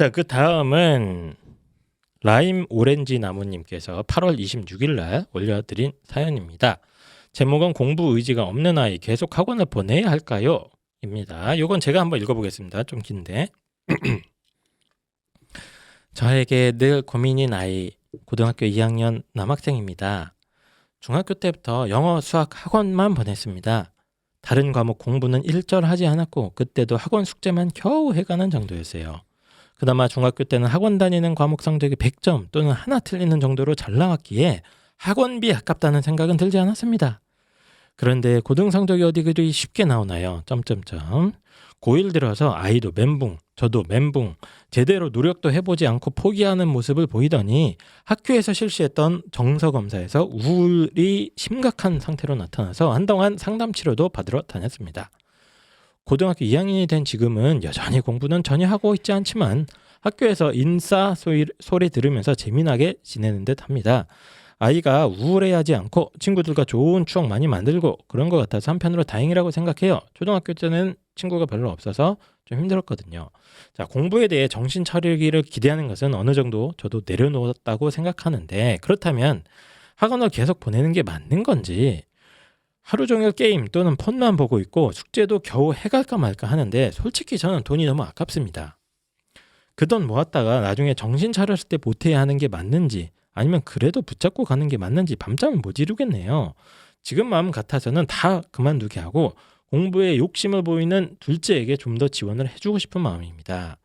자, 그 다음은 라임 오렌지 나무님께서 8월 26일 날 올려드린 사연입니다. 제목은 공부 의지가 없는 아이 계속 학원을 보내야 할까요? 입니다. 이건 제가 한번 읽어보겠습니다. 좀 긴데. 저에게 늘 고민인 아이, 고등학교 2학년 남학생입니다. 중학교 때부터 영어, 수학 학원만 보냈습니다. 다른 과목 공부는 일절하지 않았고 그때도 학원 숙제만 겨우 해가는 정도였어요. 그나마 중학교 때는 학원 다니는 과목 성적이 100점 또는 하나 틀리는 정도로 잘 나왔기에 학원비 아깝다는 생각은 들지 않았습니다. 그런데 고등 성적이 어디 그리 쉽게 나오나요? 고1 들어서 아이도 멘붕, 저도 멘붕, 제대로 노력도 해보지 않고 포기하는 모습을 보이더니 학교에서 실시했던 정서검사에서 우울이 심각한 상태로 나타나서 한동안 상담치료도 받으러 다녔습니다. 고등학교 2학년이 된 지금은 여전히 공부는 전혀 하고 있지 않지만 학교에서 인싸 소리 들으면서 재미나게 지내는 듯 합니다. 아이가 우울해하지 않고 친구들과 좋은 추억 많이 만들고 그런 것 같아서 한편으로 다행이라고 생각해요. 초등학교 때는 친구가 별로 없어서 좀 힘들었거든요. 자, 공부에 대해 정신 차리기를 기대하는 것은 어느 정도 저도 내려놓았다고 생각하는데 그렇다면 학원을 계속 보내는 게 맞는 건지 하루 종일 게임 또는 폰만 보고 있고 숙제도 겨우 해갈까 말까 하는데 솔직히 저는 돈이 너무 아깝습니다. 그 돈 모았다가 나중에 정신 차렸을 때 보태야 하는 게 맞는지 아니면 그래도 붙잡고 가는 게 맞는지 밤잠을 못 이루겠네요. 지금 마음 같아서는 다 그만두게 하고 공부에 욕심을 보이는 둘째에게 좀 더 지원을 해주고 싶은 마음입니다.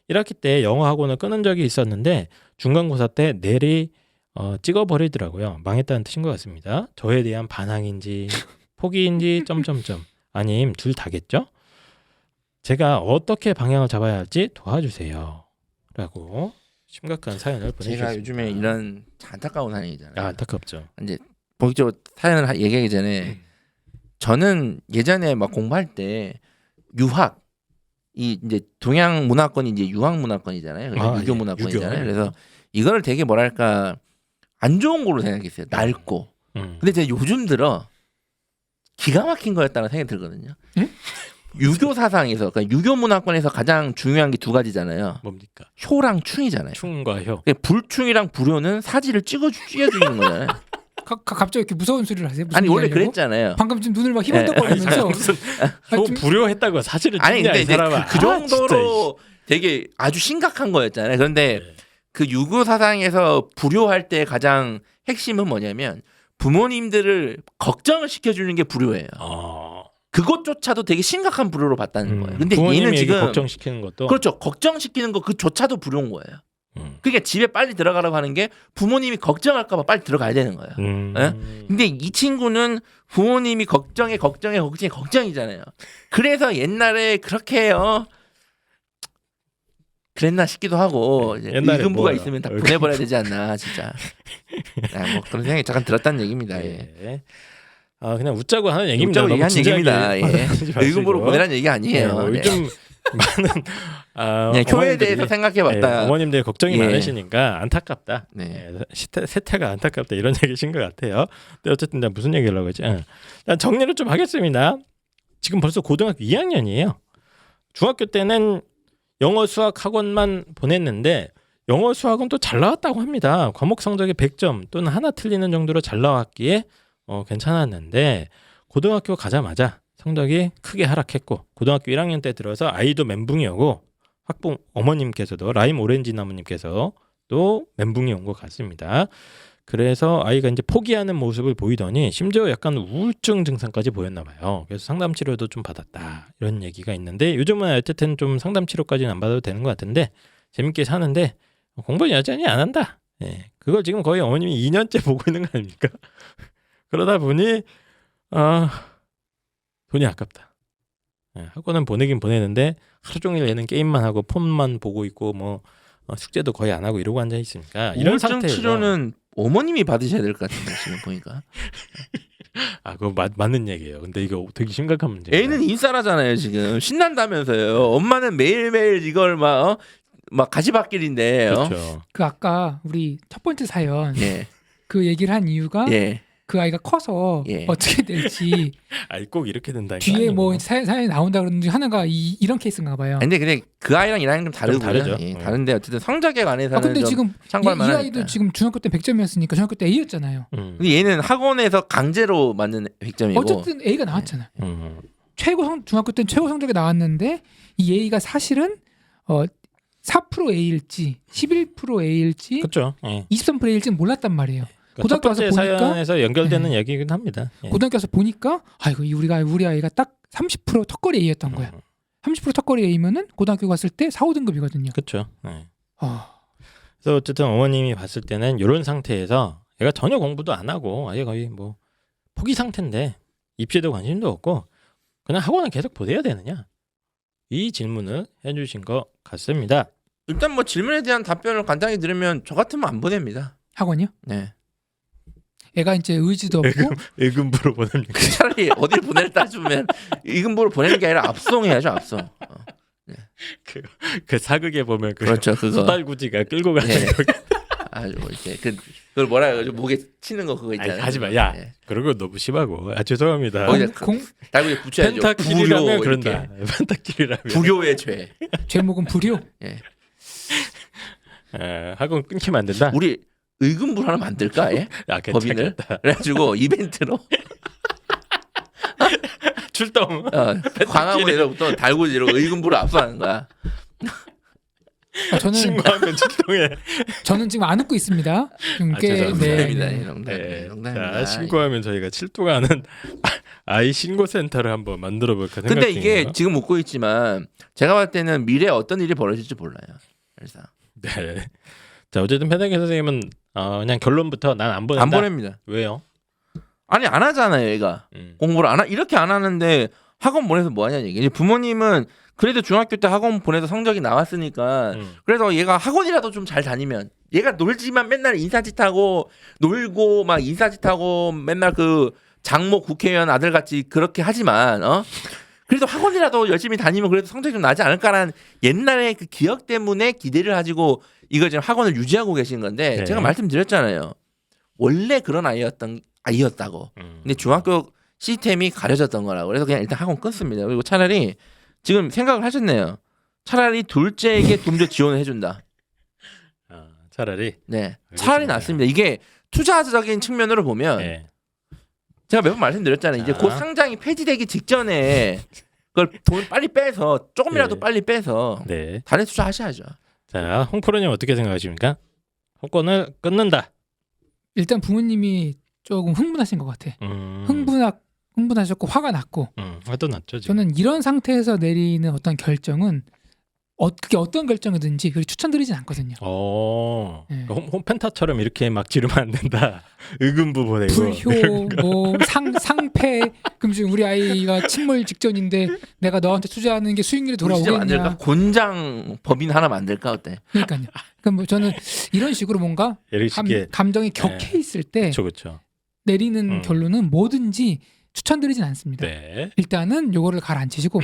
1학기 때 영어 학원을 끊은 적이 있었는데 중간고사 때 내리 찍어버리더라고요. 망했다는 뜻인 것 같습니다. 저에 대한 반항인지 포기인지 아님 둘 다겠죠? 제가 어떻게 방향을 잡아야 할지 도와주세요. 라고 심각한 사연을 보내주셨습니다. 제가 요즘에 이런 안타까운 사연이잖아요. 안타깝죠. 이제 본격적으로 사연을 얘기하기 전에 저는 예전에 막 공부할 때 유학 이제 동양 문화권이 이제 유학 문화권이잖아요. 그래서 유교 문화권이잖아요. 유교. 그래서 이거를 되게 뭐랄까 안 좋은 걸로 생각했어요. 낡고. 근데 제가 요즘 들어 기가 막힌 거였다는 생각이 들거든요. 유교 사상에서 그러니까 유교 문화권에서 가장 중요한 게 두 가지잖아요. 뭡니까? 효랑 충이잖아요. 충과 효. 불충이랑 불효는 사지를 찢어주는 거잖아요. 갑자기 이렇게 무서운 소리를 하세요? 무슨 아니 원래 얘기하려고? 그랬잖아요. 방금 좀 눈을 막 희번덕거리면서 무슨 효 불효했다고 사실을 아니 찢냐, 근데 이 이제 사람아. 그 정도로 되게 아주 심각한 거였잖아요. 그런데 그 유교 사상에서 불효할 때 가장 핵심은 뭐냐면 부모님들을 걱정을 시켜주는 게 불효예요. 그것조차도 되게 심각한 불효로 봤다는 거예요. 근데 얘는 지금 걱정시키는 것도 그렇죠. 걱정시키는 거 그조차도 불효인 거예요. 그러니까 집에 빨리 들어가라고 하는 게 부모님이 걱정할까 봐 빨리 들어가야 되는 거예요. 예? 근데 이 친구는 부모님이 걱정이잖아요. 그래서 옛날에 그렇게 그랬나 싶기도 하고 이제 의금부가 있으면 다 보내버려야 되지 않나 진짜. 뭐 그런 생각이 잠깐 들었다는 얘기입니다. 예. 그냥 웃자고 하는 얘기입니다. 웃자고 얘기한 얘기입니다. 예. 의금부로 보내라는 얘기 아니에요. 네, 요즘 많은 효에 대해서 생각해봤다. 어머님들 걱정이 많으시니까 안타깝다. 네. 세태가 안타깝다 이런 얘기신 것 같아요. 근데 어쨌든 나 무슨 얘기하려고 했지? 정리를 좀 하겠습니다. 지금 벌써 고등학교 2학년이에요. 중학교 때는 영어 수학 학원만 보냈는데 영어 수학은 또 잘 나왔다고 합니다. 과목 성적이 100점 또는 하나 틀리는 정도로 잘 나왔기에 괜찮았는데 고등학교 가자마자 성적이 크게 하락했고 고등학교 1학년 때 들어서 아이도 멘붕이 오고 학부모 어머님께서도 라임 오렌지 나무님께서 또 멘붕이 온 것 같습니다. 그래서 아이가 이제 포기하는 모습을 보이더니 심지어 약간 우울증 증상까지 보였나 봐요. 그래서 상담 치료도 좀 받았다 이런 얘기가 있는데 요즘은 어쨌든 좀 상담 치료까지는 안 받아도 되는 것 같은데 재밌게 사는데 공부는 여전히 안 한다. 예, 그걸 지금 거의 어머님이 2년째 보고 있는 거 아닙니까? 그러다 보니 돈이 아깝다. 학원은 보내긴 보내는데 하루 종일 얘는 게임만 하고 폰만 보고 있고 뭐 숙제도 거의 안 하고 이러고 앉아 있으니까 이런 우울증 상태에서 치료는 어머님이 받으셔야 될 것 같은데 지금 보니까. 그거 맞는 얘기예요. 근데 이거 되게 심각한 문제예요. 애는 인싸라잖아요 지금 신난다면서요. 엄마는 매일매일 이걸 막 가시밭길인데. 그렇죠. 그 아까 우리 첫 번째 사연 예. 그 얘기를 한 이유가 예. 그 아이가 커서 예. 어떻게 될지 아니 꼭 이렇게 된다. 뒤에 뭐 사연이 나온다 그러는데 하나가 이런 케이스인가 봐요. 근데 그 아이랑 이 아이는 좀 다르고요. 다르죠. 예, 다른데 어쨌든 성적에 관해서는 근데 좀 지금 이 참고할 아이도 만하니까. 지금 중학교 때 100점이었으니까 중학교 때 A였잖아요. 근데 얘는 학원에서 강제로 맞는 100점이고. 어쨌든 A가 나왔잖아요. 음. 중학교 때 최고 성적이 나왔는데 이 A가 사실은 4% A일지 11% A일지 그렇죠. 예. 23% A일지는 몰랐단 말이에요. 첫 고등학교 번째 가서 보니까 사연에서 연결되는 얘기긴 합니다. 예. 고등학교 가서 보니까 아이고 우리 아이가 딱 30% 턱걸이 A였던 거야. 30% 턱걸이 A면은 고등학교 갔을 때 4, 5등급이거든요. 그렇죠. 예. 아, 그래서 어쨌든 어머님이 봤을 때는 이런 상태에서 얘가 전혀 공부도 안 하고 아예 거의 뭐 포기 상태인데 입시에도 관심도 없고 그냥 학원을 계속 보내야 되느냐 이 질문을 해주신 것 같습니다. 일단 뭐 질문에 대한 답변을 간단히 들으면 저 같으면 안 보냅니다. 학원이요? 네. 애가 이제 의지도 없고 의금부로 보냅니까? 차라리 어딜 보낼 따지면 이금보로 보내는 게 아니라 압송해야죠, 압송. 그 사극에 보면 그 그렇죠, 그거. 수달구지가 끌고 가는 네. 거. 아주 뭐 이렇게 그걸 뭐라 해가지고 목에 치는 거 그거 있잖아요. 아니, 하지 마. 야. 네. 그런 거 너무 심하고. 아 죄송합니다. 거기다 공 달구지 붙여야죠. 펜타킬이라면 불효 그런다. 이렇게. 펜타킬이라면. 불효의 죄. 제목은 불효. 예. 학원 끊기면 안 된다. 우리 의금부를 하나 만들까? 예? 아 법인을 괜찮겠다. 그래가지고 이벤트로 출동. 광화문에서부터 달구지로 의금부를 압수하는 거야. 저는 신고하면 출동해. 저는 지금 안 웃고 있습니다. 지금 꽤 죄송합니다. 농담입니다. 네. 농담입니다. 농담입니다. 자 신고하면 저희가 출동하는 아이 신고 센터를 한번 만들어 볼까 생각 근데 중이에요. 이게 지금 웃고 있지만 제가 봤을 때는 미래에 어떤 일이 벌어질지 몰라요. 그래서 네. 자 어쨌든 패대기 선생님은 그냥 결론부터 난 안 보낸다. 안 보냅니다. 왜요? 아니 안 하잖아요, 얘가. 공부를 이렇게 안 하는데 학원 보내서 뭐 하냐는 얘기. 이제 부모님은 그래도 중학교 때 학원 보내서 성적이 나왔으니까 그래서 얘가 학원이라도 좀 잘 다니면 얘가 놀지만 맨날 인사짓하고 놀고 막 인사짓하고 맨날 그 장모 국회의원 아들같이 그렇게 하지만 그래도 학원이라도 열심히 다니면 그래도 성적이 좀 나지 않을까라는 옛날의 그 기억 때문에 기대를 가지고 이걸 지금 학원을 유지하고 계신 건데 네. 제가 말씀드렸잖아요. 원래 그런 아이였다고. 근데 중학교 시스템이 가려졌던 거라고. 그래서 그냥 일단 학원 끊습니다. 그리고 차라리 지금 생각을 하셨네요. 차라리 둘째에게 좀 더 지원을 해준다. 차라리. 네, 알겠습니다. 차라리 낫습니다. 이게 투자적인 측면으로 보면 네. 제가 몇 번 말씀드렸잖아요. 이제 자. 곧 상장이 폐지되기 직전에 그걸 돈 빨리 빼서 조금이라도 네. 빨리 빼서 네. 다른 투자하셔야죠. 자 홍프로님 어떻게 생각하십니까? 학원을 끊는다. 일단 부모님이 조금 흥분하신 것 같아. 흥분하셨고 화가 났고 화도 났죠 지금. 저는 이런 상태에서 내리는 어떤 결정은 그게 어떤 결정이든지 그렇게 추천드리진 않거든요. 네. 홈펜타처럼 이렇게 막 지르면 안 된다. 의금부 보내고. 불효, 뭐 상패. 그럼 지금 우리 아이가 침몰 직전인데 내가 너한테 투자하는 게 수익률이 우리 진짜 만들까? 돌아오겠냐? 곤장 법인 하나 만들까 어때? 그러니까요. 그럼 뭐 저는 이런 식으로 뭔가 이렇게. 감정이 격해 있을 때 그렇죠. 내리는 결론은 뭐든지 추천드리진 않습니다. 네. 일단은 요거를 가라앉히시고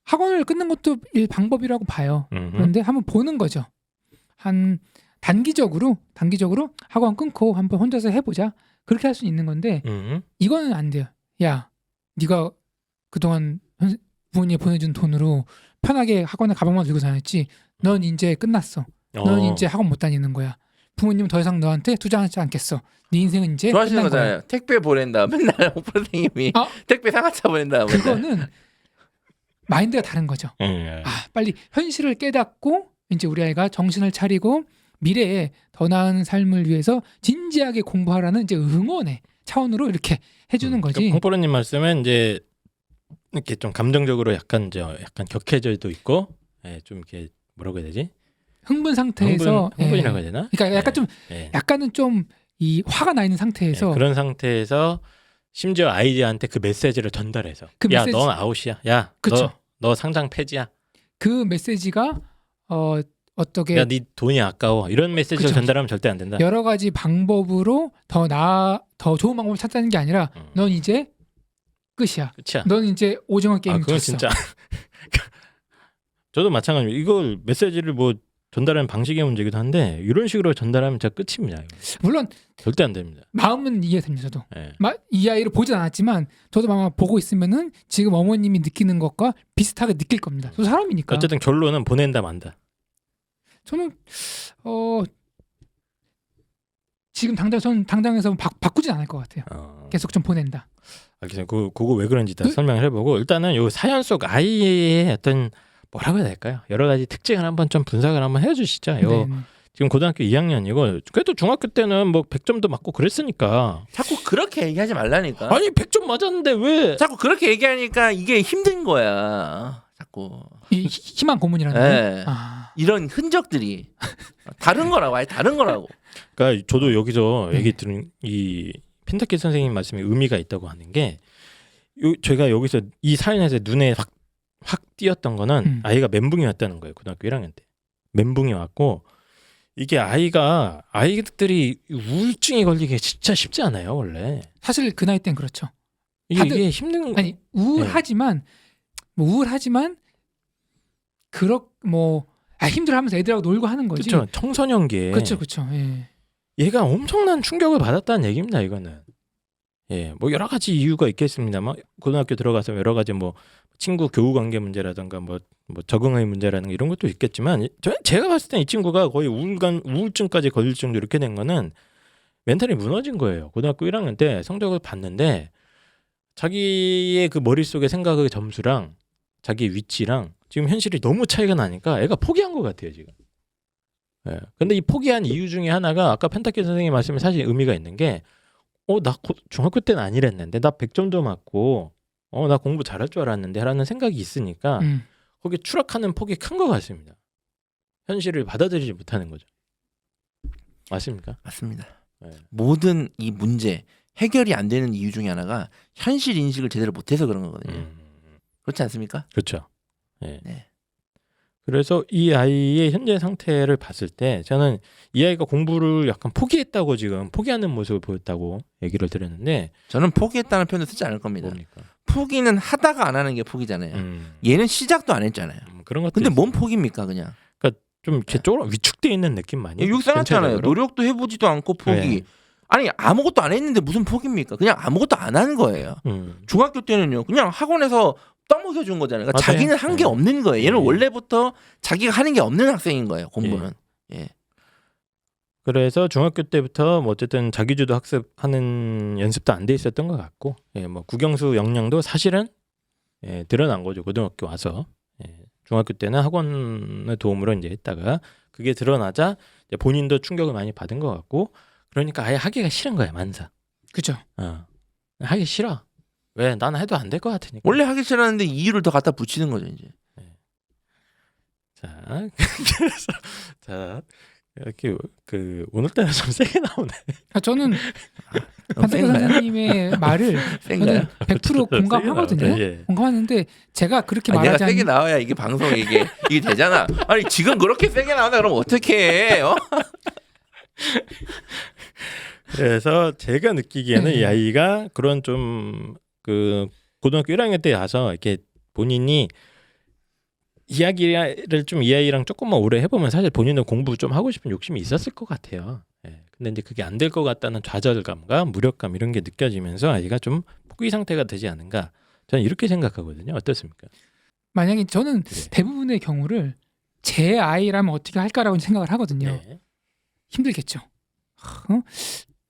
학원을 끊는 것도 방법이라고 봐요. 그런데 한번 보는 거죠. 한 단기적으로 학원 끊고 한번 혼자서 해보자. 그렇게 할 수 있는 건데 이거는 안 돼요. 야, 네가 그동안 부모님이 보내준 돈으로 편하게 학원에 가방만 들고 다녔지. 넌 이제 끝났어. 넌 이제 학원 못 다니는 거야. 부모님은 더 이상 너한테 투자하지 않겠어. 네 인생은 이제 좋아하시는 끝난 거야. 거잖아요. 택배 보낸다. 맨날 홍 선생님이 택배 상하차 보낸다. 맨날. 그거는 마인드가 다른 거죠. 빨리 현실을 깨닫고 이제 우리 아이가 정신을 차리고 미래에 더 나은 삶을 위해서 진지하게 공부하라는 이제 응원의 차원으로 이렇게 해주는 거지. 홍보로님 말씀은 이제 이렇게 좀 감정적으로 약간 격해져도 있고, 좀 이렇게 뭐라고 해야 되지? 흥분 상태에서 흥분이라고 해야 되나? 그러니까 약간 좀 약간은 좀 이 화가 나 있는 상태에서 그런 상태에서 심지어 아이한테 그 메시지를 전달해서 그 야, 메시지- 넌 아웃이야. 야, 그쵸. 너 상장 폐지야. 그 메시지가 어떻게 야, 네 돈이 아까워. 이런 메시지를 그쵸. 전달하면 절대 안 된다. 여러 가지 방법으로 더 좋은 방법을 찾자는 게 아니라 넌 이제 끝이야. 끝이야. 넌 이제 오징어 게임 그건 졌어. 진짜. 저도 마찬가지입니다. 이걸 메시지를 뭐 전달하는 방식의 문제이기도 한데 이런 식으로 전달하면 진짜 끝입니다. 이거. 물론 절대 안 됩니다. 마음은 이해됩니다. 저도 예. 이 아이를 보진 않았지만 저도 아마 보고 있으면은 지금 어머님이 느끼는 것과 비슷하게 느낄 겁니다. 저 사람이니까. 어쨌든 결론은 보낸다 만다. 저는 지금 저는 당장에서 바꾸진 않을 것 같아요. 계속 좀 보낸다. 알겠습니다. 그거 왜 그런지 다 설명을 해보고 일단은 요 사연 속 아이의 어떤 뭐라고 해야 될까요? 여러 가지 특징을 한번 좀 분석을 한번 해주시죠. 요 네. 지금 고등학교 2학년이고 그래도 중학교 때는 뭐 100점도 맞고 그랬으니까. 자꾸 그렇게 얘기하지 말라니까. 아니 100점 맞았는데 왜? 자꾸 그렇게 얘기하니까 이게 힘든 거야. 자꾸. 이 희망 고문이라는 거. 네. 아, 이런 흔적들이 다른 거라고. 아예 다른 거라고. 그러니까 저도 여기서 네. 얘기 들은 이 펜타키 선생님 말씀에 의미가 있다고 하는 게 제가 여기서 이 사연에서 눈에 확 띄었던 거는 아이가 멘붕이 왔다는 거예요. 고등학교 1학년 때 멘붕이 왔고 이게 아이들이 우울증이 걸리기 진짜 쉽지 않아요 원래. 사실 그 나이 땐 그렇죠. 이게 힘든 아니 우울하지만 힘들어하면서 애들하고 놀고 하는 거지. 그렇죠. 청소년기에 그렇죠. 예. 얘가 엄청난 충격을 받았다는 얘기입니다. 이거는 뭐 여러 가지 이유가 있겠습니다만 고등학교 들어가서 여러 가지 뭐 친구 교우 관계 문제라든가 뭐 적응의 문제라든가 이런 것도 있겠지만 제가 봤을 때 이 친구가 거의 우울증까지 걸릴 정도 이렇게 된 거는 멘탈이 무너진 거예요. 고등학교 1학년 때 성적을 봤는데 자기의 그 머릿속의 생각의 점수랑 자기 위치랑 지금 현실이 너무 차이가 나니까 애가 포기한 것 같아요 지금. 근데 이 포기한 이유 중에 하나가 아까 펜타키 선생님 말씀에 사실 의미가 있는 게 나 중학교 때는 아니랬는데 나 100점도 맞고 나 공부 잘할 줄 알았는데 라는 생각이 있으니까 거기에 추락하는 폭이 큰 것 같습니다. 현실을 받아들이지 못하는 거죠. 맞습니까? 맞습니다. 네. 모든 이 문제 해결이 안 되는 이유 중에 하나가 현실 인식을 제대로 못해서 그런 거거든요. 그렇지 않습니까? 그렇죠. 네. 네. 그래서 이 아이의 현재 상태를 봤을 때 저는 이 아이가 공부를 약간 포기했다고 지금 포기하는 모습을 보였다고 얘기를 드렸는데 저는 포기했다는 표현을 쓰지 않을 겁니다. 뭡니까? 포기는 하다가 안 하는 게 포기잖아요. 얘는 시작도 안 했잖아요. 그런 것도 근데 있어요. 뭔 포기입니까 그냥. 좀 이렇게 위축돼 있는 느낌 많이. 여기 써놨잖아요. 전체적으로. 노력도 해보지도 않고 포기. 네. 아니 아무것도 안 했는데 무슨 포기입니까? 그냥 아무것도 안 한 거예요. 중학교 때는요. 그냥 학원에서 떠먹여 준 거잖아요. 그러니까 맞아요. 자기는 한 게 네. 없는 거예요. 얘는 네. 원래부터 자기가 하는 게 없는 학생인 거예요. 공부는. 예. 그래서 중학교 때부터 뭐 어쨌든 자기주도 학습하는 연습도 안 돼 있었던 것 같고, 뭐 국영수 역량도 사실은 드러난 거죠. 고등학교 와서. 중학교 때는 학원의 도움으로 이제 했다가 그게 드러나자 이제 본인도 충격을 많이 받은 것 같고, 그러니까 아예 하기가 싫은 거야 만사. 그죠. 하기 싫어. 왜? 나는 해도 안 될 것 같으니까. 원래 하기 싫었는데 이유를 더 갖다 붙이는 거죠 이제. 자, 그래서 자 이렇게 그 오늘따라 좀 세게 나오네. 저는 판타키 선생님의 말을 저는 100% 공감하거든요. 공감하는데 제가 그렇게 내가 말하지 세게 나와야 이게 방송에 이게 되잖아. 아니 지금 그렇게 세게 나온다 그러면 어떻게 해? 그래서 제가 느끼기에는 이 아이가 그런 좀 그 고등학교 1학년 때 와서 이렇게 본인이 이야기를 좀 이 아이랑 조금만 오래 해보면 사실 본인은 공부 좀 하고 싶은 욕심이 있었을 것 같아요. 근데 이제 그게 안 될 것 같다는 좌절감과 무력감 이런 게 느껴지면서 아이가 좀 포기 상태가 되지 않은가. 저는 이렇게 생각하거든요. 어떻습니까? 만약에 저는 대부분의 경우를 제 아이라면 어떻게 할까라고 생각을 하거든요. 힘들겠죠.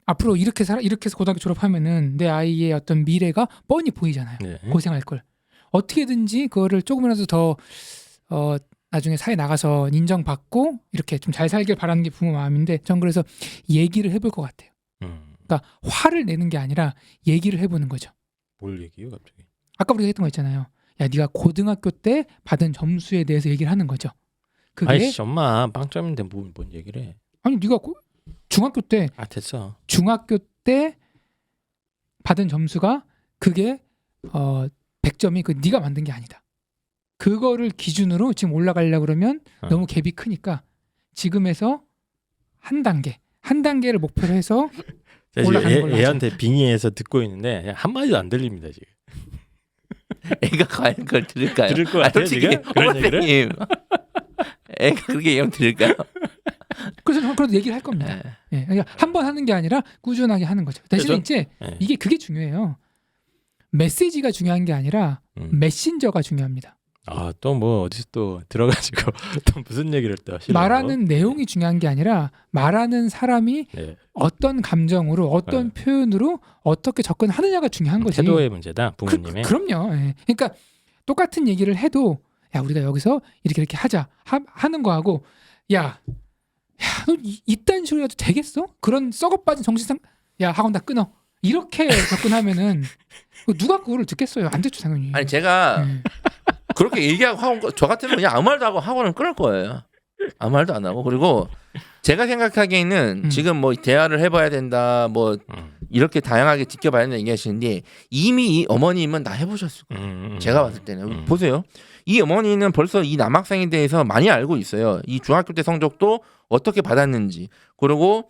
앞으로 이렇게 해서 고등학교 졸업하면은 내 아이의 어떤 미래가 뻔히 보이잖아요. 고생할 걸. 어떻게든지 그거를 조금이라도 더 나중에 사회 나가서 인정받고 이렇게 좀 잘 살길 바라는 게 부모 마음인데 전 그래서 얘기를 해볼 것 같아요. 그러니까 화를 내는 게 아니라 얘기를 해보는 거죠. 뭘 얘기해요 갑자기? 아까 우리가 했던 거 있잖아요. 야, 네가 고등학교 때 받은 점수에 대해서 얘기를 하는 거죠. 그게 아이씨 엄마 빵점인데 뭔 얘기를 해? 아니 네가 중학교 때 됐어. 중학교 때 받은 점수가 그게 100점이 그 네가 만든 게 아니다. 그거를 기준으로 지금 올라가려고 그러면 너무 갭이 크니까 지금에서 한 단계를 목표로 해서 올라가는 걸로 얘한테 빙의해서 듣고 있는데 한마디도 안 들립니다 지금. 애가 과연 그걸 들을까요? 들을 것 같아요 솔직히 지금? 그런 얘기를? 선생님. 애가 그렇게 얘기하면 들을까요? 그래서 저는 그런 얘기를 할 겁니다. 예, 그러니까 한 번 하는 게 아니라 꾸준하게 하는 거죠. 대신에 이제 이게 그게 중요해요. 메시지가 중요한 게 아니라 메신저가 중요합니다. 아, 또 뭐 어디서 또 들어가지고 또 무슨 얘기를 또 하시려고. 말하는 내용이 중요한 게 아니라 말하는 사람이 네. 어떤 감정으로 어떤 표현으로 어떻게 접근하느냐가 중요한 거지. 태도의 문제다, 부모님의. 그럼요. 예. 그러니까 똑같은 얘기를 해도 야 우리가 여기서 이렇게 하자 하는 거하고 야 너 이딴 식으로 해도 되겠어? 그런 썩어빠진 정신상 야 학원 다 끊어 이렇게 접근하면은 누가 그거를 듣겠어요? 안 듣죠 당연히. 아니 제가 예. 그렇게 얘기하고 학원 저 같으면 그냥 아무 말도 하고 학원을 끊을 거예요. 아무 말도 안 하고. 그리고 제가 생각하기에는 지금 뭐 대화를 해봐야 된다 뭐 이렇게 다양하게 지켜봐야 된다 얘기하시는데 이미 이 어머님은 다 해보셨을 거예요. 제가 봤을 때는 보세요. 이 어머니는 벌써 이 남학생에 대해서 많이 알고 있어요. 이 중학교 때 성적도 어떻게 받았는지, 그리고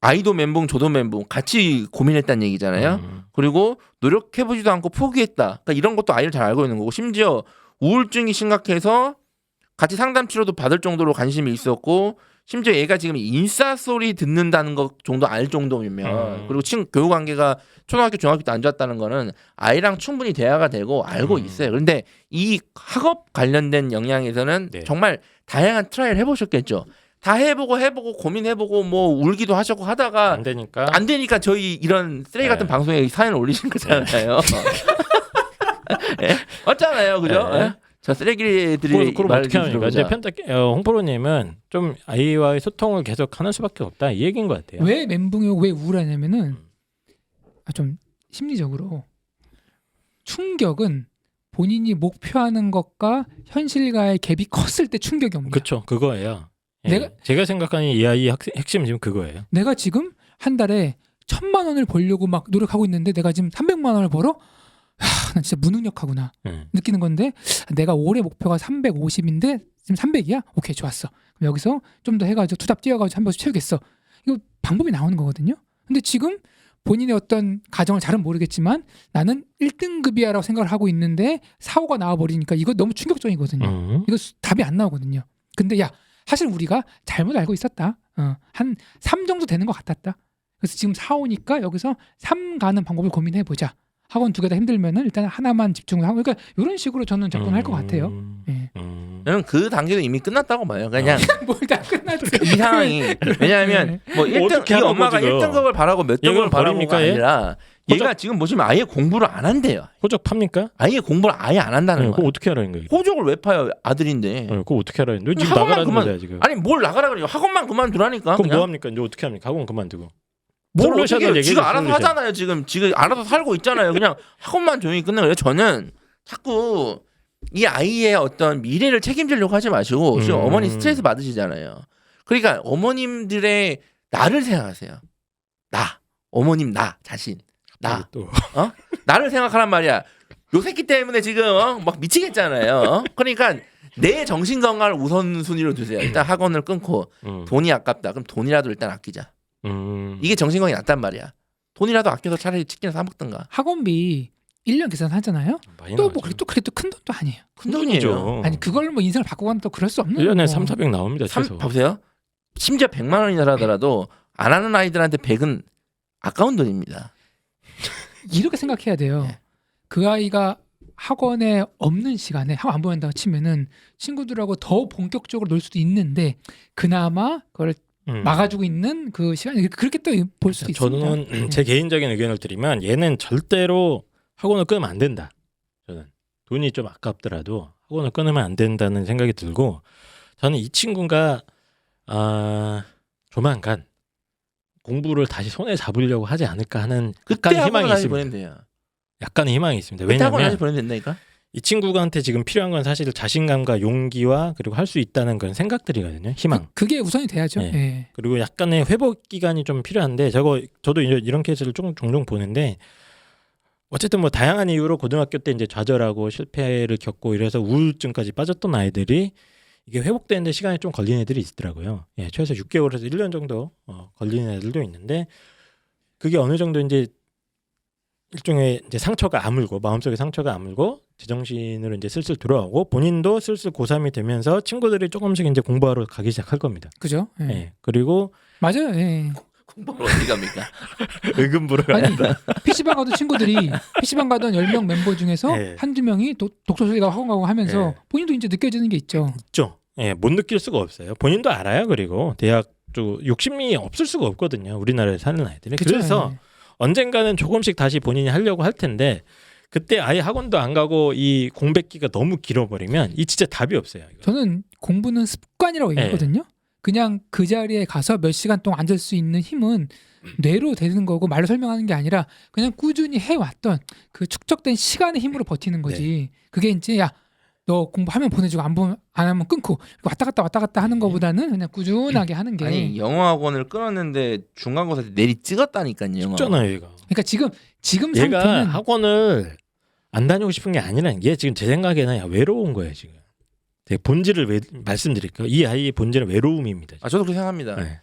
아이도 멘붕 저도 멘붕 같이 고민했다는 얘기잖아요. 그리고 노력해보지도 않고 포기했다. 그러니까 이런 것도 아이를 잘 알고 있는 거고, 심지어 우울증이 심각해서 같이 상담 치료도 받을 정도로 관심이 있었고, 심지어 얘가 지금 인싸 소리 듣는다는 것 정도 알 정도면, 그리고 교우 관계가 초등학교 중학교 때 안 좋았다는 거는 아이랑 충분히 대화가 되고 알고 있어요. 그런데 이 학업 관련된 영향에서는 네. 정말 다양한 트라이를 해보셨겠죠. 다 해보고 고민해보고 뭐 울기도 하셨고 하다가 안 되니까 저희 이런 쓰레기 같은 방송에 사연을 올리신 거잖아요. 예? 맞잖아요, 그죠? 네. 예? 저 쓰레기들이 그럼 어떻게 합니까? 이제 홍프로님은 좀 아이와의 소통을 계속 하는 수밖에 없다 이 얘기인 것 같아요. 왜 멘붕이고 왜 우울하냐면은 좀 심리적으로 충격은 본인이 목표하는 것과 현실과의 갭이 컸을 때 충격이 옵니다. 그렇죠, 그거예요. 예. 제가 생각하는 이 아이의 핵심 지금 그거예요. 내가 지금 한 달에 1,000만 원을 벌려고 막 노력하고 있는데 내가 지금 300만 원을 벌어? 난 진짜 무능력하구나 느끼는 건데, 내가 올해 목표가 350인데 지금 300이야? 오케이, 좋았어. 그럼 여기서 좀 더 해가지고 투잡 뛰어가지고 한 번씩 채우겠어. 이거 방법이 나오는 거거든요. 근데 지금 본인의 어떤 가정을 잘은 모르겠지만 나는 1등급이야라고 생각을 하고 있는데 사고가 나와버리니까 이거 너무 충격적이거든요. 이거 답이 안 나오거든요. 근데 야, 사실 우리가 잘못 알고 있었다. 한 3 정도 되는 것 같았다. 그래서 지금 4, 5니까 여기서 3 가는 방법을 고민해보자. 학원 2개 다 힘들면은 일단 하나만 집중을 하고, 그러니까 이런 식으로 저는 접근할 것 같아요. 예. 저는 그 단계도 이미 끝났다고 봐요. 그냥 뭘 다 끝났지. 이 상황이, 왜냐하면 뭐 1등 이 엄마가 지금. 1등급을 바라고 몇 등급을 바라고가 아니라 얘가 지금 보시면 아예 공부를 안 한대요. 호적 팝니까? 아예 공부를 아예 안 한다는 그거 거예요. 어떻게 하라는 거예요? 호적을 왜 파요, 아들인데. 그거 어떻게 하라는 거예요? 지금 학원만 나가라는 거야 지금. 아니 뭘 나가라 그래요. 학원만 그만두라니까. 그럼 그냥. 뭐 합니까? 이제 어떻게 합니까? 학원 그만두고. 뭘 솔루션을 어떻게 해요? 얘기해 지가 알아서 솔루션. 하잖아요. 지금 알아서 살고 있잖아요. 그냥 학원만 조용히 끝내요. 저는 자꾸 이 아이의 어떤 미래를 책임지려고 하지 마시고, 지금 어머니 스트레스 받으시잖아요. 그러니까 어머님들의 나를 생각하세요. 어머님 자신 또 나를 생각하란 말이야. 요 새끼 때문에 지금 막 미치겠잖아요. 그러니까 내 정신 건강을 우선순위로 두세요. 일단 학원을 끊고 돈이 아깝다. 그럼 돈이라도 일단 아끼자. 이게 정신 건강이 낫단 말이야. 돈이라도 아껴서 차라리 치킨을 사 먹든가. 학원비 1년 계산하잖아요. 또 뭐 그래도 큰 돈도 아니에요. 큰 돈이죠. 아니 그걸 뭐 인생을 바꾸고는 또 그럴 수 없는 1년에 거고. 3, 400 나옵니다. 최소. 보세요. 심지어 100만 원이나 하더라도 안 하는 아이들한테 100은 아까운 돈입니다. 이렇게 생각해야 돼요. 네. 그 아이가 학원에 없는 시간에 학원 안 보낸다고 치면은 친구들하고 더 본격적으로 놀 수도 있는데 그나마 그걸 막아주고 있는 그 시간이 그렇게 또 볼 수도 있습니다. 저는 제 개인적인 의견을 드리면 얘는 절대로 학원을 끊으면 안 된다. 저는 돈이 좀 아깝더라도 학원을 끊으면 안 된다는 생각이 들고, 저는 이 친구가 조만간 공부를 다시 손에 잡으려고 하지 않을까 하는 그때 약간 희망이 다시 있습니다. 보내면 돼요. 약간의 희망이 있습니다. 그때 학원 다시 왜냐하면 보내면 된다니까. 이 친구한테 지금 필요한 건 사실 자신감과 용기와 그리고 할 수 있다는 그런 생각들이거든요. 희망. 그게 우선이 돼야죠. 네. 예. 그리고 약간의 회복 기간이 좀 필요한데, 저도 이런 케이스를 종종 보는데, 어쨌든 뭐 다양한 이유로 고등학교 때 이제 좌절하고 실패를 겪고 이래서 우울증까지 빠졌던 아이들이 이게 회복되는데 시간이 좀 걸리는 애들이 있더라고요. 예, 최소 6개월에서 1년 정도 걸리는 애들도 있는데, 그게 어느 정도 이제 일종의 이제 상처가 아물고 마음속에 상처가 아물고 제정신으로 이제 슬슬 돌아오고 본인도 슬슬 고3이 되면서 친구들이 조금씩 이제 공부하러 가기 시작할 겁니다. 그죠? 예. 예. 그리고 맞아요. 예. 공부를 어디 갑니까? 의금부를 아니, 간다. PC방 가던 친구들이 PC방 가던 10명 멤버 중에서 예. 한두 명이 독서실에 가고 학원 가고 하면서 예. 본인도 이제 느껴지는 게 있죠. 있죠. 예, 못 느낄 수가 없어요. 본인도 알아요. 그리고 대학도 욕심이 없을 수가 없거든요. 우리나라에 사는 아이들이. 그쵸? 그래서 예. 언젠가는 조금씩 다시 본인이 하려고 할 텐데 그때 아예 학원도 안 가고 이 공백기가 너무 길어버리면 이 진짜 답이 없어요. 이거. 저는 공부는 습관이라고 얘기하거든요. 그냥 그 자리에 가서 몇 시간 동안 앉을 수 있는 힘은 뇌로 되는 거고 말로 설명하는 게 아니라 그냥 꾸준히 해왔던 그 축적된 시간의 힘으로 버티는 거지. 그게 이제 야 너 공부하면 보내주고 안 하면 끊고 왔다 갔다 하는 거보다는 그냥 꾸준하게 하는 게. 아니 영어 학원을 끊었는데 중간고사 때 내리 찍었다니까요. 영어. 쉽잖아요, 얘가. 그러니까 지금 얘가 상태는 학원을 안 다니고 싶은 게 아니라 얘 지금 제 생각에는 외로운 거예요, 지금. 제가 본질을 말씀드릴게요. 이 아이의 본질은 외로움입니다. 아 저도 그렇게 생각합니다. 네.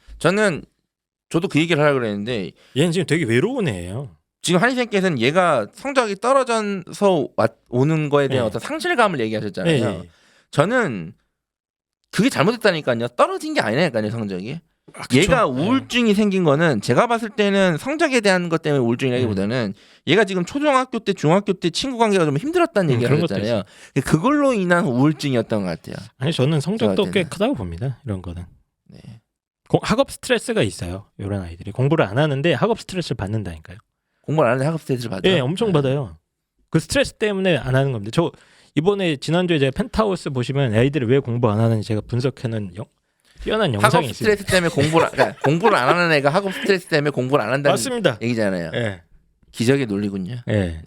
저도 그 얘기를 하려고 그랬는데 얘는 지금 되게 외로운 애예요. 지금 한희생께서는 얘가 성적이 떨어져서 오는 거에 대한 네. 어떤 상실감을 얘기하셨잖아요. 예. 저는 그게 잘못됐다니까요. 떨어진 게 아니라니까요, 성적이. 아, 그쵸? 얘가 예. 우울증이 생긴 거는 제가 봤을 때는 성적에 대한 것 때문에 우울증이라기보다는 얘가 지금 초등학교 때, 중학교 때 친구 관계가 좀 힘들었다는 얘기를 그런 것도 하셨잖아요. 그걸로 인한 우울증이었던 것 같아요. 아니 저는 성적도 저한테는. 꽤 크다고 봅니다. 이런 거는. 네. 학업 스트레스가 있어요. 이런 아이들이 공부를 안 하는데 학업 스트레스를 받는다니까요. 공부를 안 하는데 학업 스트레스를 받아요. 예, 엄청 받아요. 그 스트레스 때문에 안 하는 겁니다. 저 이번에 지난주에 제가 펜트하우스 보시면 아이들이 왜 공부 안 하는지 제가 분석해놓은 뛰어난 학업 영상이 있습니다. 스트레스 때문에 그러니까 공부를 안 하는 애가 학업 스트레스 때문에 공부를 안 한다는 맞습니다. 얘기잖아요. 예, 기적의 논리군요. 예.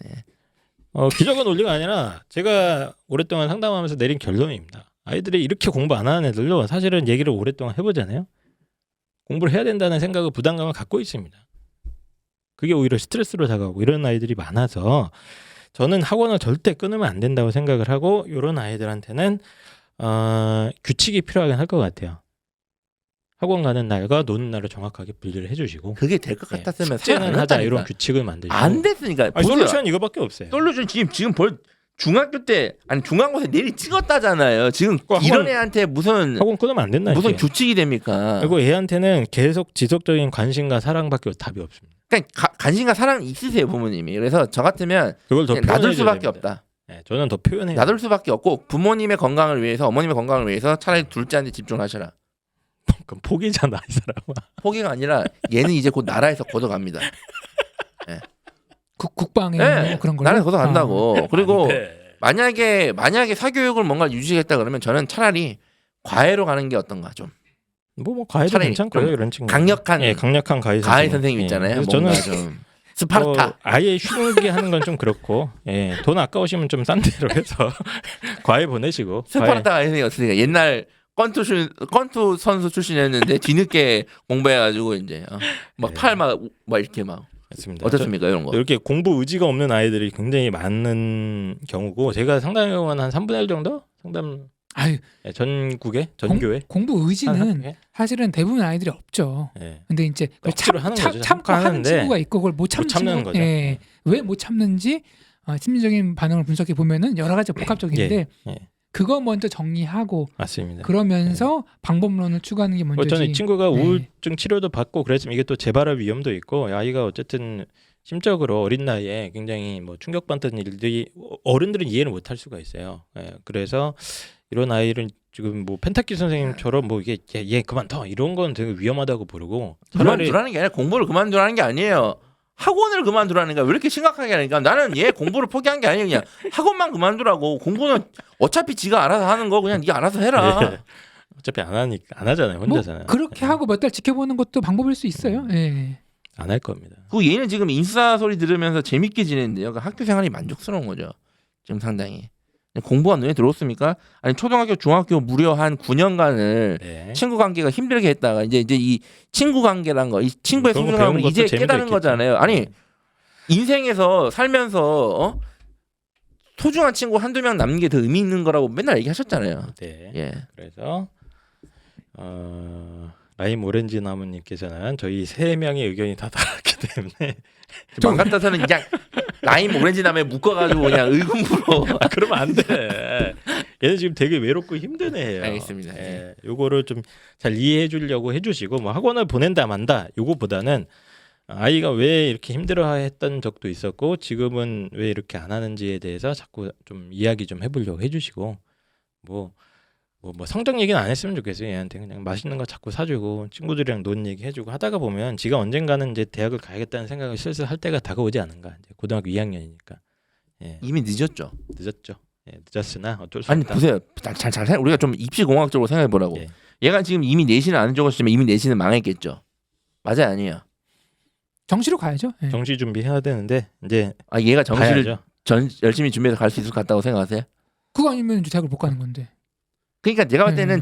기적은 논리가 아니라 제가 오랫동안 상담하면서 내린 결론입니다. 아이들이 이렇게 공부 안 하는 애들도 사실은 얘기를 오랫동안 해보잖아요. 공부를 해야 된다는 생각을 부담감을 갖고 있습니다. 그게 오히려 스트레스로 다가오고 이런 아이들이 많아서 저는 학원을 절대 끊으면 안 된다고 생각을 하고 이런 아이들한테는 규칙이 필요하긴 할 것 같아요. 학원 가는 날과 노는 날을 정확하게 분리를 해주시고 그게 될 것 같았으면 숙제는 하자 이런 규칙을 만드시고 안 됐으니까. 아니, 솔루션 이거밖에 없어요. 솔루션 지금 중학교 때 아니 중간고사 내리 찍었다잖아요. 지금 학원- 이런 애한테 무슨 끊으면 안 된다. 규칙이 됩니까? 그리고 애한테는 계속 지속적인 관심과 사랑밖에 답이 없습니다. 그러니까 관심과 사랑 있으세요 부모님이. 그래서 저 같으면 그걸 더 그냥 놔둘 표현해줘야 수밖에 됩니다. 없다. 네, 저는 더 표현해요. 놔둘 수밖에 없고 부모님의 건강을 위해서 어머님의 건강을 위해서 차라리 둘째한테 집중하셔라. 그럼 포기잖아 이 사람아. 포기가 아니라 얘는 이제 곧 나라에서 걷어갑니다. 국방에 네, 그런 거 나라에서 걷어간다고. 그리고 네. 만약에 사교육을 뭔가 유지하겠다 그러면 저는 차라리 과외로 가는 게 어떤가 좀 뭐 과외도 차라리 괜찮고요 좀 이런 친구. 강력한 예, 강력한 과외 선생님 있잖아요. 그래서 뭔가 저는 좀 스파르타. 아예 쉬게 하는 건 좀 그렇고, 예, 돈 아까우시면 좀 싼 데로 해서 과외 보내시고. 스파르타 선생님 어떻습니까? 옛날 권투 선수 출신이었는데 뒤늦게 공부해가지고 이제 막 팔 막 이렇게 막 맞습니다. 어떻습니까 이런 거? 이렇게 공부 의지가 없는 아이들이 굉장히 많은 경우고 제가 상담해 본 한 3분의 1 정도 상담 아유, 전국에 전교회 공부 의지는 예. 사실은 대부분 아이들이 없죠. 예. 근데 이제 그걸 억지로 하는 거죠. 참고 하는 하는데 친구가 있고 그걸 못 참는 참는 친구, 거죠. 예. 왜 못 참는지 심리적인 반응을 분석해 보면은 여러 가지 복합적인데 예. 그거 먼저 정리하고 맞습니다. 그러면서 방법론을 추구하는 게 먼저지. 저는 이 친구가 네. 우울증 치료도 받고 그랬지만 이게 또 재발할 위험도 있고 아이가 어쨌든 심적으로 어린 나이에 굉장히 뭐 충격받는 일들이 어른들은 이해를 못할 수가 있어요. 예, 그래서 이런 아이를 지금 뭐 펜타키 선생님처럼 뭐 이게 얘 그만둬 이런 건 되게 위험하다고 부르고 차라리 그만두라는 게 아니라 공부를 그만두라는 게 아니에요. 학원을 그만두라는 거야. 왜 이렇게 심각하게 하니까 나는 얘 공부를 포기한 게 아니에요. 그냥 학원만 그만두라고. 공부는 어차피 지가 알아서 하는 거 그냥 네가 알아서 해라. 예. 어차피 안 하니까 안 하잖아요. 뭐 혼자잖아요. 그렇게 하고 몇 달 지켜보는 것도 방법일 수 있어요. 예. 안 할 겁니다. 그 얘는 지금 인싸 소리 들으면서 재밌게 지내는데요. 그러니까 학교 생활이 만족스러운 거죠. 지금 상당히. 공부가 눈에 들어왔습니까? 아니 초등학교, 중학교 무려 한 9년간을 네. 친구 관계가 힘들게 했다가 이제 이 친구 관계란 거, 이 친구의 그런 거 소중함을 배운 이제 것도 재미도 깨달은 있겠죠. 거잖아요. 아니 네. 인생에서 살면서 소중한 친구 한두 명 남는 게 더 의미 있는 거라고 맨날 얘기하셨잖아요. 네. 예. 그래서 라임 오렌지 나무님께서는 저희 3명의 의견이 다 다르기 때문에 맘 같아서는 그냥 라임 오렌지 다음에 묶어가지고 그냥 의금으로. 그러면 안 돼. 얘는 지금 되게 외롭고 힘든 애예요. 알겠습니다. 예, 요거를 좀 잘 이해해 주려고 해주시고 뭐 학원을 보낸다 만다 요거보다는 아이가 왜 이렇게 힘들어했던 적도 있었고 지금은 왜 이렇게 안 하는지에 대해서 자꾸 좀 이야기 좀 해보려고 해주시고 뭐 성적 얘기는 안 했으면 좋겠어요. 얘한테 그냥 맛있는 거 자꾸 사주고 친구들이랑 논 얘기 해주고 하다가 보면 지가 언젠가는 이제 대학을 가야겠다는 생각을 슬슬 할 때가 다가오지 않은가. 이제 고등학교 2학년이니까 예, 이미 늦었죠. 늦었죠. 예, 늦었으나 어쩔 수 아니 없다. 보세요. 잘 우리가 좀 입시공학적으로 생각해 보라고. 예. 얘가 지금 이미 내신을 안 적었으면 이미 내신은 망했겠죠. 맞아요, 아니에요? 정시로 가야죠. 예. 정시 준비해야 되는데 이제 아 얘가 정시를 가야죠. 열심히 준비해서 갈 수 있을 것 같다고 생각하세요? 그거 아니면 이제 대학을 못 가는 건데. 그러니까 내가 볼 때는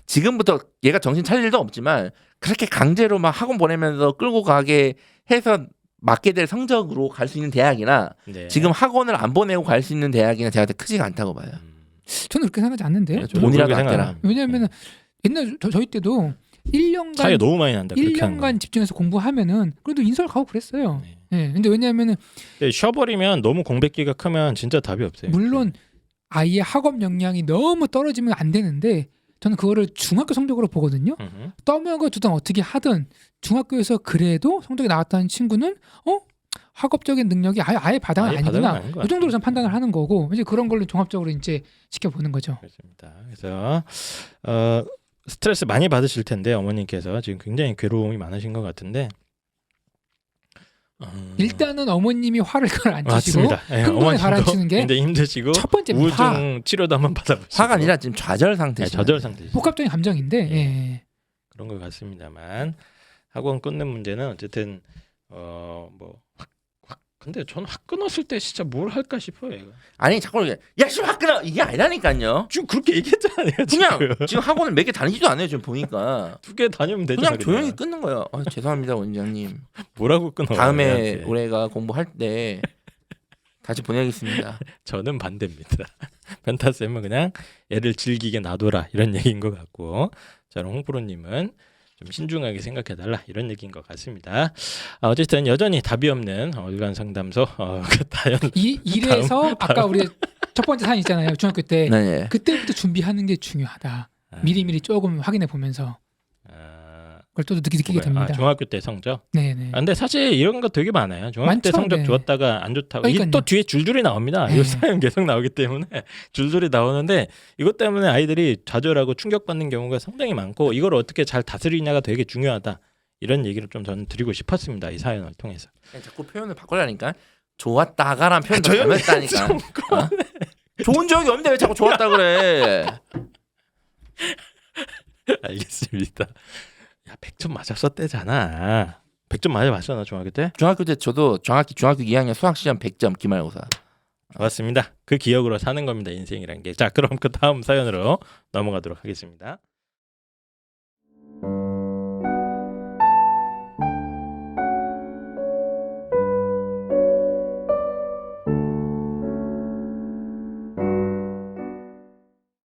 지금부터 얘가 정신 차릴 일도 없지만 그렇게 강제로 막 학원 보내면서 끌고 가게 해서 맞게 될 성적으로 갈 수 있는 대학이나 네. 지금 학원을 안 보내고 갈 수 있는 대학이나 제가 크지가 않다고 봐요. 저는 그렇게 생각하지 않는데요. 네, 저도 돈이라도 그렇게 아껴라. 생각합니다. 왜냐하면 옛날 저희 때도 차이 1년간 너무 많이 난다. 그렇게 하는 거. 1년간 집중해서 공부하면은 그래도 인서울 가고 그랬어요. 네. 예. 근데 왜냐하면은 쉬어버리면 너무 공백기가 크면 진짜 답이 없어요. 물론 아이의 학업 역량이 너무 떨어지면 안 되는데 저는 그거를 중학교 성적으로 보거든요. 떠먹어 두든 어떻게 하든 중학교에서 그래도 성적이 나왔다는 친구는 학업적인 능력이 아예 바닥은 아예 아니구나. 바닥은 아닌 것 이 정도로 같아요. 전 판단을 하는 거고 이제 그런 걸로 종합적으로 이제 지켜보는 거죠. 그렇습니다. 그래서 스트레스 많이 받으실 텐데 어머님께서 지금 굉장히 괴로움이 많으신 것 같은데 일단은 어머님이 화를 안 치시고 맞습니다. 예, 흥분을 어머님도 가라앉히는 게 굉장히 힘드시고 첫 번째 우울증 치료도 한번 받아보시고 화가 아니라 지금 좌절 상태죠. 저절 상태죠. 복합적인 감정인데 예. 그런 것 같습니다만 학원 끊는 문제는 어쨌든 근데 저는 확 끊었을 때 진짜 뭘 할까 싶어요. 얘가. 아니 자꾸 야씨 확 끊어 이게 아니라니까요. 지금 그렇게 얘기했잖아요. 그냥 지금 학원을 몇 개 다니지도 않아요. 지금 보니까 2개 다니면 되잖아. 그냥 조용히 끊는 거예요. 죄송합니다 원장님. 뭐라고 끊어? 다음에 얘한테. 올해가 공부할 때 다시 보내겠습니다. 저는 반대입니다. 펜타쌤은 그냥 애를 즐기게 놔둬라 이런 얘기인 것 같고 저는 홍프로님은 좀 신중하게 생각해달라 이런 얘기인 것 같습니다. 어쨌든 여전히 답이 없는 일간 상담소 다연 이래서 아까 우리 첫 번째 사연 있잖아요. 중학교 때 네. 그때부터 준비하는 게 중요하다. 미리미리 조금 확인해 보면서 그걸 또 느끼게 됩니다. 중학교 때 성적. 네네. 근데 사실 이런 거 되게 많아요. 중학교 때 많죠? 성적 네. 좋았다가 안 좋다고. 그러니까요. 이게 또 뒤에 줄줄이 나옵니다. 네. 이 사연 계속 나오기 때문에 줄줄이 나오는데 이것 때문에 아이들이 좌절하고 충격받는 경우가 상당히 많고 이걸 어떻게 잘 다스리냐가 되게 중요하다. 이런 얘기를 좀 저는 드리고 싶었습니다. 이 사연을 통해서. 자꾸 표현을 바꾸려니까 좋았다가란 표현도 잘못했다니까. 좋은 적이 없는데 왜 자꾸 좋았다 그래? 알겠습니다. 야 100점 맞았었대잖아. 100점 맞았어 나 중학교 때? 중학교 때 저도 정확히 중학교 2학년 수학 시험 100점 기말고사. 맞습니다. 그 기억으로 사는 겁니다. 인생이란 게. 자 그럼 그 다음 사연으로 넘어가도록 하겠습니다.